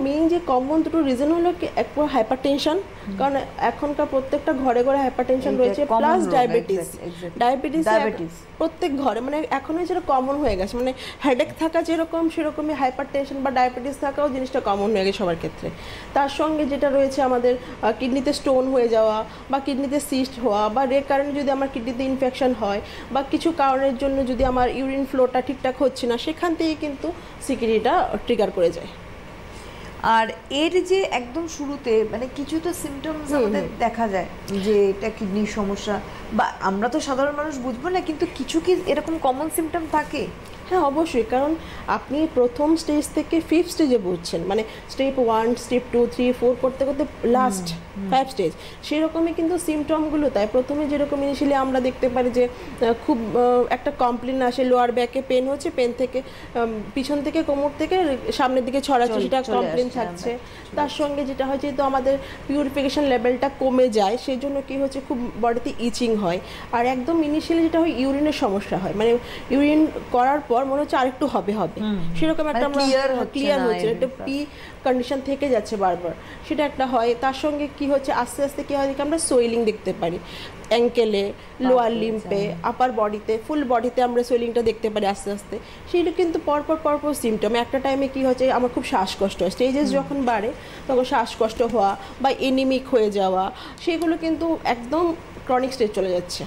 Main যে common দুটো reason হলো কি, এক হাইপার টেনশন, কারণ এখনকার প্রত্যেকটা ঘরে ঘরে হাইপার টেনশন রয়েছে, প্লাস ডায়াবেটিস প্রত্যেক ঘরে, মানে এখন যেটা কমন হয়ে গেছে, মানে হেডেক থাকা যেরকম সেরকমই হাইপার টেনশন বা ডায়াবেটিস থাকাও জিনিসটা কমন হয়ে গেছে সবার ক্ষেত্রে। তার সঙ্গে যেটা রয়েছে আমাদের কিডনিতে স্টোন হয়ে যাওয়া বা কিডনিতে সিস্ট হওয়া, বা রেকারেন্ট যদি আমার কিডনিতে ইনফেকশন হয় বা কিছু কারণের জন্য যদি আমার ইউরিন ফ্লোটা ঠিকঠাক হচ্ছে না, সেখান থেকে কিন্তু সিকিউরিটিটা ট্রিগার করে যায়। আর এর যে একদম শুরুতে মানে কিছু তো সিমটমস আমাদের দেখা যায় যে এটা কিডনির সমস্যা, বা আমরা তো সাধারণ মানুষ বুঝবো না, কিন্তু কিছু কি এরকম কমন সিমটম থাকে? হ্যাঁ অবশ্যই, কারণ আপনি প্রথম স্টেজ থেকে 5th স্টেজে বুঝছেন, মানে স্টেপ 1, স্টেপ 2, 3, 4 করতে করতে লাস্ট 5 স্টেজ, সেরকমই কিন্তু সিমটমগুলো। তাই প্রথমে যেরকম ইনিশিয়ালি আমরা দেখতে পারি যে খুব একটা কমপ্লেন আসে, লোয়ার ব্যাকে পেন হচ্ছে, পেন থেকে পিছন থেকে কোমর থেকে সামনের দিকে ছড়াচ্ছে, সেটা কমপ্লেন থাকছে। তার সঙ্গে যেটা হয়, যেহেতু আমাদের পিউরিফিকেশন লেভেলটা কমে যায়, সেই জন্য কী হচ্ছে, খুব বডিতে ইচিং হয়। আর একদম ইনিশিয়ালি যেটা হয়, ইউরিনের সমস্যা হয়, মানে ইউরিন করার পর মনে হচ্ছে আরেকটু হবে সেরকম একটা আমরা ক্লিয়ার হচ্ছে, একটা পি কন্ডিশন থেকে যাচ্ছে বারবার, সেটা একটা হয়। তার সঙ্গে কি হচ্ছে, আস্তে আস্তে কি হয়, আমরা সোয়েলিং দেখতে পারি অ্যাঙ্কেলে, লোয়ার লিম্পে, আপার বডিতে, ফুল বডিতে আমরা সোয়েলিংটা দেখতে পারি আস্তে আস্তে। সেটা কিন্তু পরপর সিমটম। একটা টাইমে কি হচ্ছে, আমার খুব শ্বাসকষ্ট হয়, স্টেজেস যখন বাড়ে তখন শ্বাসকষ্ট হওয়া বা এনিমিক হয়ে যাওয়া, সেগুলো কিন্তু একদম ক্রনিক স্টেজ চলে যাচ্ছে।